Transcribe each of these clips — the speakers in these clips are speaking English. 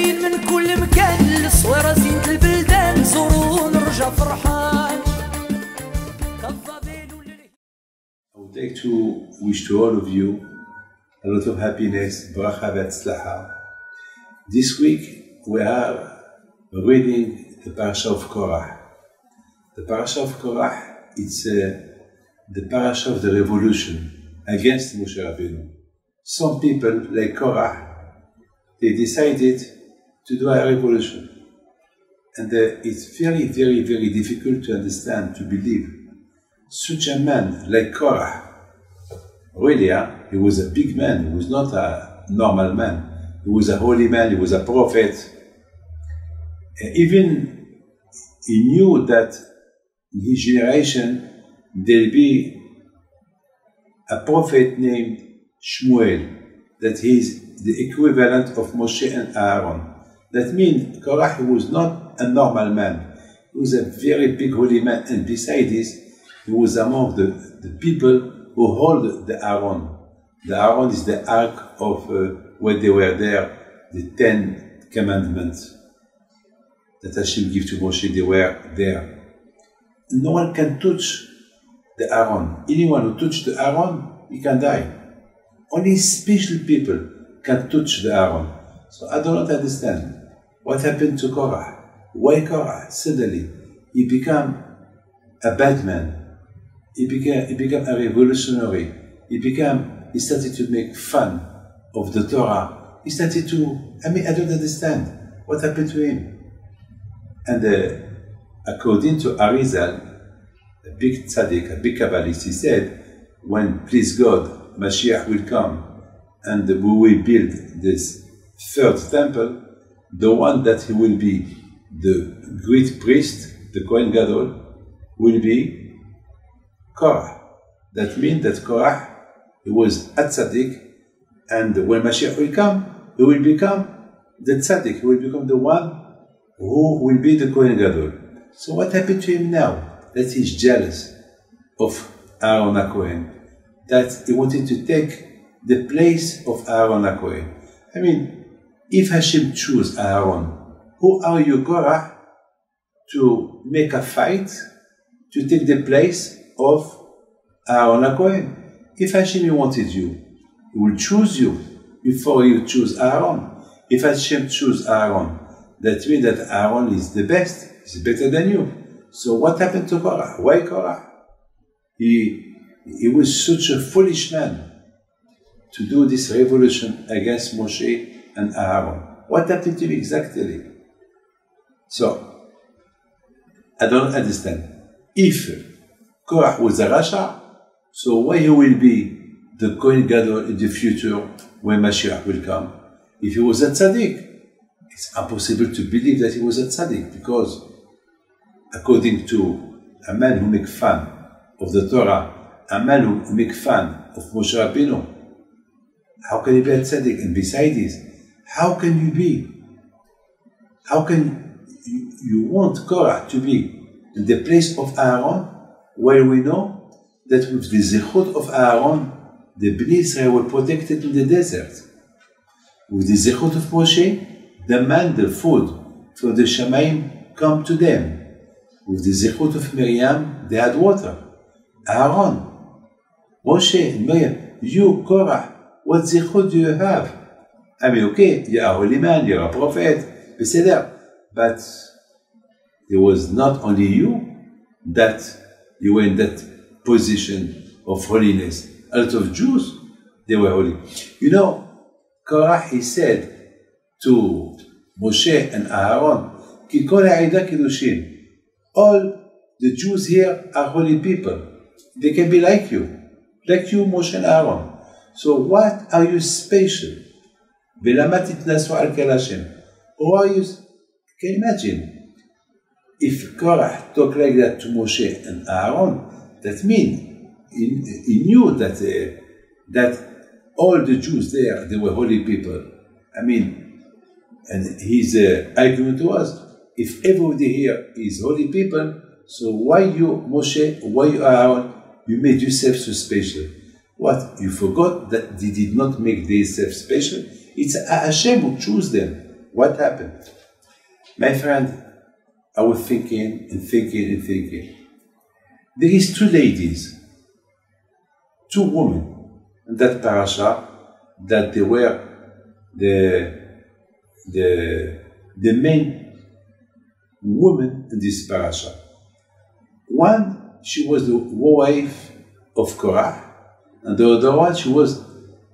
جايين من كل مكان للصويرة زينة البلدان زوروا ونرجع فرحان. I would like to wish to all of you a lot of happiness, bracha v'atzlacha. This week we are reading the parasha of Korach. The parasha of Korach, it's the parasha of the revolution against Moshe Rabbeinu. Some people, like Korach, they decided to do a revolution. And it's very, very, very difficult to understand, to believe. Such a man like Korach, really, he was a big man, he was not a normal man. He was a holy man, he was a prophet. Even he knew that in his generation there'll be a prophet named Shmuel, that he is the equivalent of Moshe and Aaron. That means Korach was not a normal man. He was a very big holy man, and besides this, he was among the people who hold the Aaron. The Aaron is the ark of when they were there, the 10 commandments that Hashem gave to Moshe, they were there. No one can touch the Aaron. Anyone who touches the Aaron, he can die. Only special people can touch the Aaron. So I do not understand what happened to Korach. Why Korach suddenly he became a bad man? He became a revolutionary. He started to make fun of the Torah. He started to, I don't understand what happened to him. And according to Arizal, a big tzaddik, a big Kabbalist, he said, when, please God, Mashiach will come and we will build this third temple, the one that he will be the great priest, the Kohen Gadol, will be Korach. That means that Korach, he was a tzaddik, and when Mashiach will come, he will become the tzaddik, he will become the one who will be the Kohen Gadol. So what happened to him now? That he's jealous of Aaron HaKohen, that he wanted to take the place of Aaron HaKohen. If Hashem choose Aaron, who are you, Korach, to make a fight to take the place of Aaron HaKohen? If Hashem wanted you, he will choose you before you choose Aaron. If Hashem choose Aaron, that means that Aaron is the best, he's better than you. So what happened to Korach? Why Korach? He was such a foolish man to do this revolution against Moshe and Aaron. What happened to him exactly? So, I don't understand. If Korach was a Rasha, so why he will be the Kohen Gadol in the future when Mashiach will come? If he was a tzaddik, it's impossible to believe that he was a tzaddik, because according to a man who makes fun of the Torah, a man who makes fun of Moshe Rabbeinu, how can he be a tzaddik? And besides this, how can you want Korach to be in the place of Aaron, where we know that with the zichut of Aaron, the Bnei Israel were protected in the desert. With the zichut of Moshe, the man, the food for the Shamayim come to them. With the zichut of Miriam, they had water. Aaron, Moshe, Miriam, you, Korach, what zichut do you have? Okay, you're a holy man, you're a prophet, but it was not only you that you were in that position of holiness. A lot of Jews, they were holy. Korach, he said to Moshe and Aaron, Ki kol ha'ida kiddushin. All the Jews here are holy people. They can be like you, Moshe and Aaron. So what are you special? V'lama titnasu al kel Hashem. Who are you? Can you imagine? If Korach talked like that to Moshe and Aaron, that means he knew that all the Jews there, they were holy people. And his argument was, if everybody here is holy people, so why you, Moshe, why you, Aaron, you made yourself so special? What? You forgot that they did not make themselves special? It's Hashem who chose them. What happened? My friend, I was thinking and thinking and thinking. There is two ladies, two women in that parasha that they were the main woman in this parasha. One, she was the wife of Korah, and the other one, she was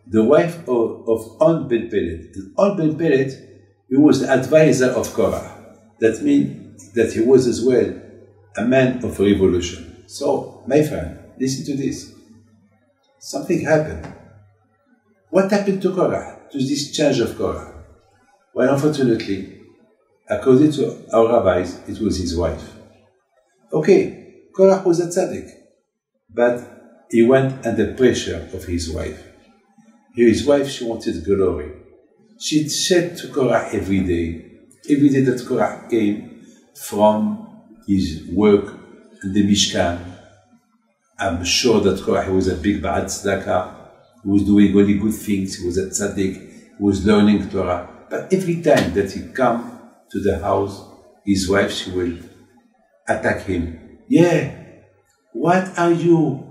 the wife of On Ben Pelet. And On Ben Pelet, he was the advisor of Korah. That means that he was as well a man of revolution. So, my friend, listen to this. Something happened. What happened to Korah, to this change of Korah? Well, unfortunately, according to our rabbis, it was his wife. Okay, Korah was a tzaddik, but he went under pressure of his wife. His wife, she wanted glory. She said to Korah every day that Korah came from his work in the Mishkan. I'm sure that Korah was a big ba'ad tzedakah. He was doing only good things. He was a tzaddik. He was learning Torah. But every time that he come to the house, his wife, she will attack him. Yeah, what are you?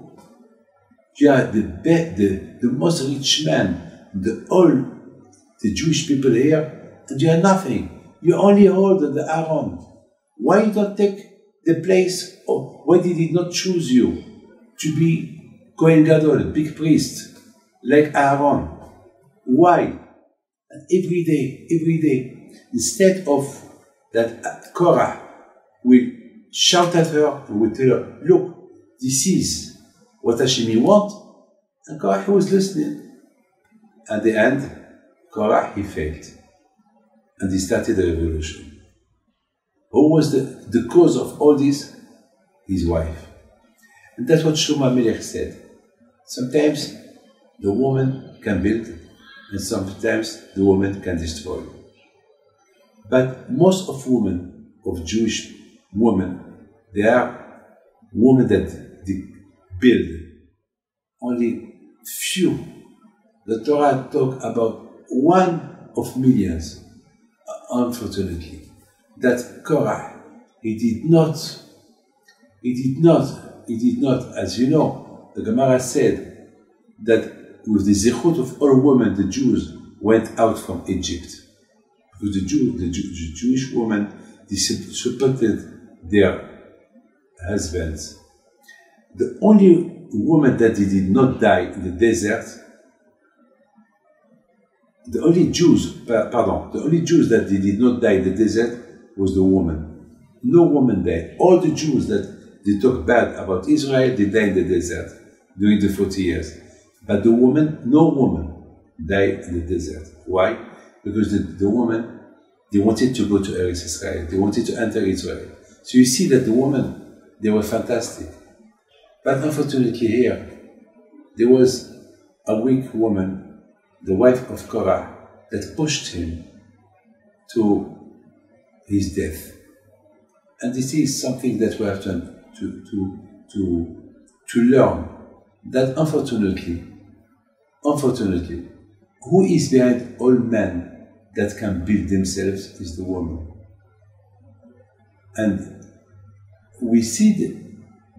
You are the most rich man, the Jewish people here, and you are nothing. You only hold the Aaron. Why you don't take the place? Why did he not choose you to be Kohen Gadol, a big priest, like Aaron? Why? And every day, instead of that Korah will shout at her and will tell her, look, this is what Hashem wants, and Korah was listening. At the end, Korah, he failed, and he started a revolution. Who was the cause of all this? His wife. And that's what Shlomo Melech said. Sometimes the woman can build, and sometimes the woman can destroy. But most of women, of Jewish women, they are women that they build. Only few. The Torah talk about one of millions, unfortunately, that Korah, he did not, as you know, the Gemara said that with the zichut of all women, the Jews went out from Egypt. Because the Jewish women, they supported their husbands. The only woman that did not die in the desert, the only Jews that did not die in the desert was the woman. No woman died. All the Jews that they talk bad about Israel, they died in the desert during the 40 years. But the woman, no woman died in the desert. Why? Because the woman, they wanted to go to Eretz Israel. They wanted to enter Israel. So you see that the women, they were fantastic. But unfortunately here, there was a weak woman, the wife of Korah, that pushed him to his death. And this is something that we have to learn, that unfortunately, who is behind all men that can build themselves is the woman. And we see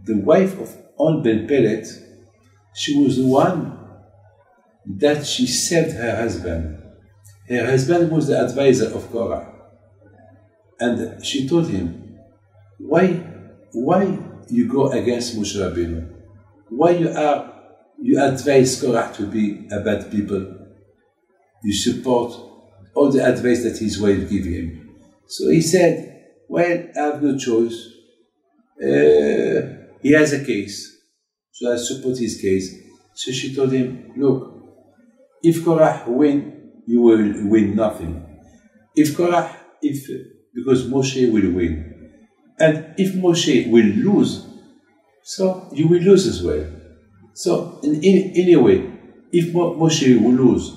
the wife of On Ben Pelet, she was the one that she saved her husband. Her husband was the advisor of Korah. And she told him, why you go against Moshe Rabbeinu? Why you advise Korah to be a bad people? You support all the advice that his wife gave him. So he said, well, I have no choice. He has a case, so I support his case. So she told him, look, if Korah win, you will win nothing. Because Moshe will win. And if Moshe will lose, so you will lose as well. So anyway, if Moshe will lose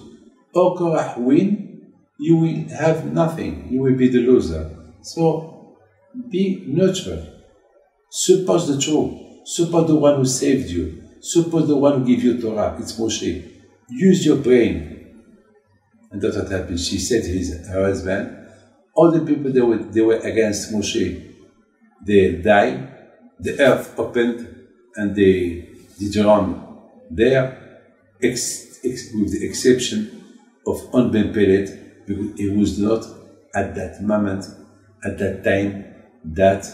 or Korah win, you will have nothing. You will be the loser. So be neutral. Support the truth. Support the one who saved you. Support the one who gave you Torah. It's Moshe. Use your brain. And that's what happened. She said to her husband, all the people they were against Moshe, they died, the earth opened, and they drowned there, with the exception of On Ben Pelet, because it was not at that moment, at that time, that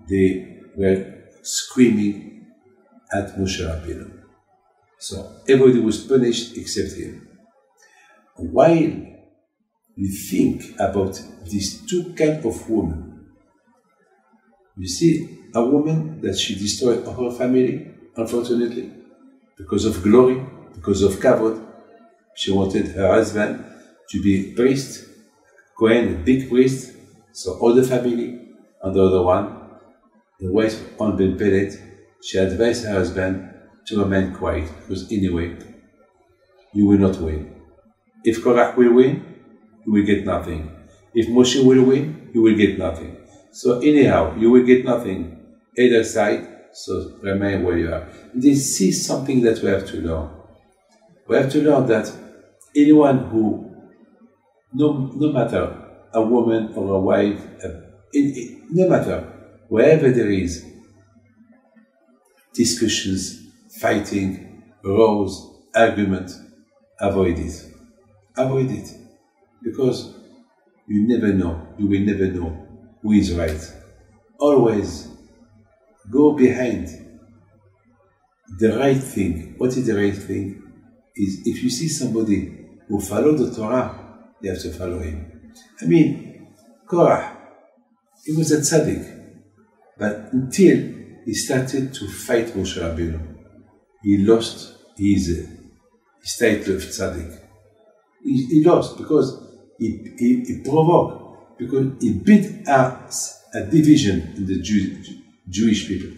they were screaming at Moshe Rabbeinu. So everybody was punished except him. While we think about these two kinds of women, you see a woman that she destroyed her whole family, unfortunately, because of glory, because of kavod. She wanted her husband to be priest, Kohen, a big priest, so all the family. And the other one, the wife on Ben Pelet, she advised her husband to remain quiet, because anyway, you will not win. If Korach will win, you will get nothing. If Moshe will win, you will get nothing. So anyhow, you will get nothing, either side, so remain where you are. This is something that we have to learn. We have to learn that anyone who, no matter a woman or a wife, no matter, wherever there is discussions, fighting, rows, argument, avoid it. Avoid it. Because you never know, you will never know who is right. Always go behind the right thing. What is the right thing? Is if you see somebody who follows the Torah, you have to follow him. I mean, Korah, he was a tzaddik, but until he started to fight Moshe Rabbeinu, he lost his title of tzaddik. He lost because he provoked, because he beat a division in the Jewish people.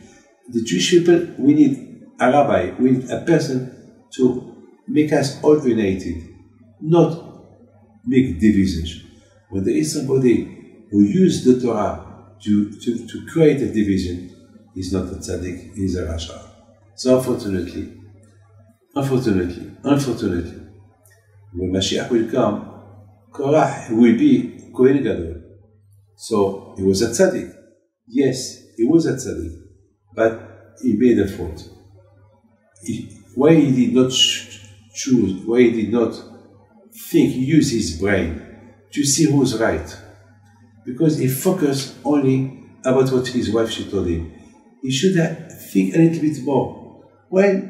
The Jewish people, we need a rabbi, we need a person to make us all united, not make divisions. When there is somebody who uses the Torah to create a division, he's not a tzaddik, he's a rasha. So unfortunately, when Mashiach will come, Korah will be Kohen Gadol. So he was a tzaddik. Yes, he was a tzaddik, but he made a fault. Why he did not choose, why he did not think, use his brain to see who's right? Because he focused only about what his wife she told him. He should have think a little bit more. Well,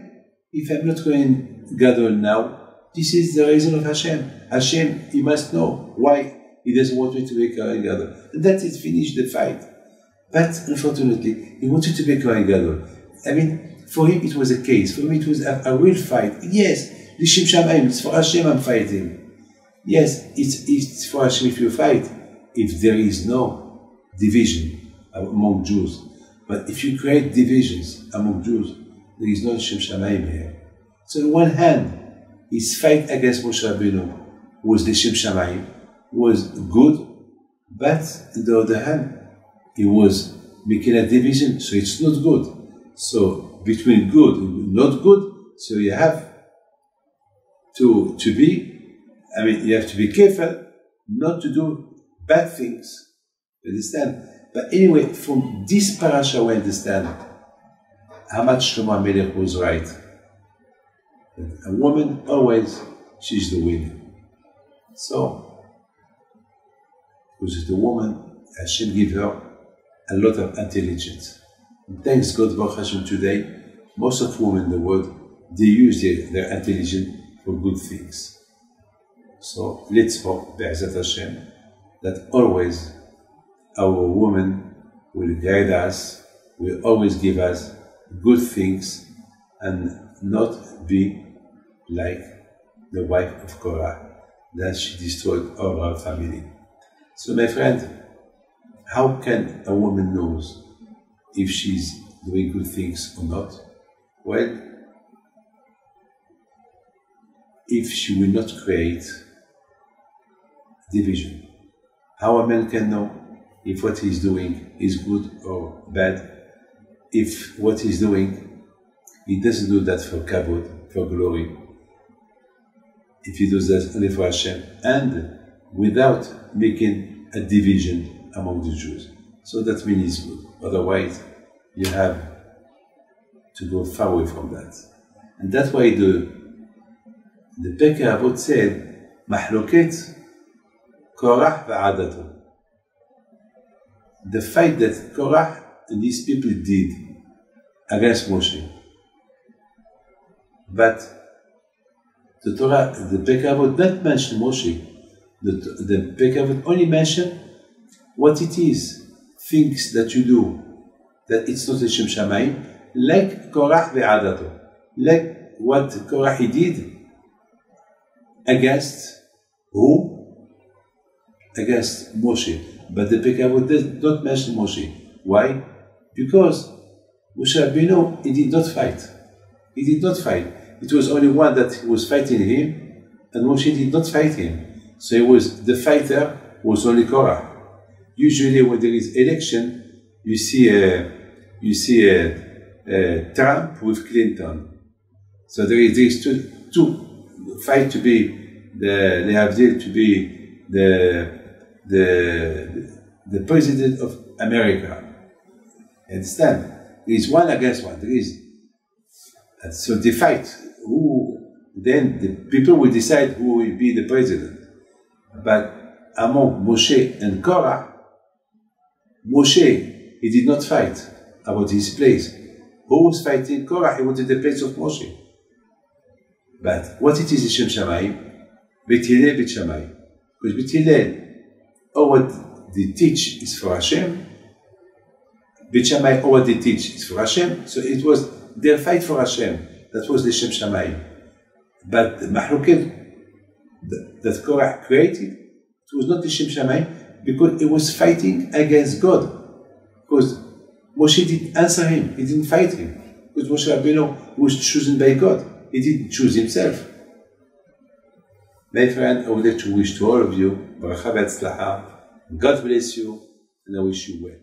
if I'm not Kohen Gadol now, this is the reason of Hashem. Hashem, he must know why he doesn't want me to be Kohen Gadol. And that is finished the fight. But unfortunately, he wanted to be Kohen Gadol. I mean, for him it was a case. For him it was a real fight. Yes, L'Shem Shamayim, it's for Hashem I'm fighting. Yes, it's for Hashem if you fight, if there is no division among Jews. But if you create divisions among Jews, there is no L'Shem Shamayim here. So on one hand, his fight against Moshe Rabbeinu was L'Shem Shamayim, was good, but on the other hand, he was making a division, so it's not good. So between good and not good, so you have to be, I mean, you have to be careful not to do bad things. You understand? But anyway, from this parasha we understand how much Shlomo HaMelech was right. A woman always, she's the winner. So, because the woman, Hashem give her a lot of intelligence. And thanks God, Baruch Hashem, today, most of women in the world, they use their intelligence for good things. So let's hope, Be'ezat Hashem, that always our woman will guide us, will always give us good things, and not be like the wife of Korah, that she destroyed all her family. So my friend, how can a woman know if she's doing good things or not? Well, if she will not create division. How a man can know if what he's doing is good or bad? If what he's doing, he doesn't do that for kavod, for glory. If he does that only for Hashem, and without making a division among the Jews. So that means good. Otherwise, you have to go far away from that. And that's why the Pirkei Avot said, Mahloket Korach v'adato. The fight that Korach and these people did against Moshe. But the Torah, the Pirkei Avot didn't mention Moshe. The Pirkei Avot only mentioned what it is, things that you do, that it's not L'Shem Shamayim, like Korach ve'adato, like what Korach did against who? Against Moshe. But the Pirkei Avot does not mention Moshe. Why? Because Moshe Rabbeinu, he did not fight. He did not fight. It was only one that was fighting him, and Moshe did not fight him. So it was the fighter was only Korah. Usually, when there is election, you see Trump with Clinton. So there is two fight to be the Lehavdil, to be the president of America. Understand? There is one against one. There is. And so they fight. Then the people will decide who will be the president. But among Moshe and Korah, Moshe, he did not fight about his place. Who was fighting Korah? He wanted the place of Moshe. But what it is L'Shem Shamayim? Beit Hillel, Beit Shammai. Because Beit Hillel, all what they teach is for Hashem. Beit Shammai, all what they teach is for Hashem. So it was their fight for Hashem. That was L'Shem Shamayim. But the Mahloket that Korah created, it was not L'Shem Shamayim, because it was fighting against God. Because Moshe didn't answer him, he didn't fight him. Because Moshe Rabbeinu was chosen by God, he didn't choose himself. My friend, I would like to wish to all of you, Bracha v'Hatzlacha, God bless you, and I wish you well.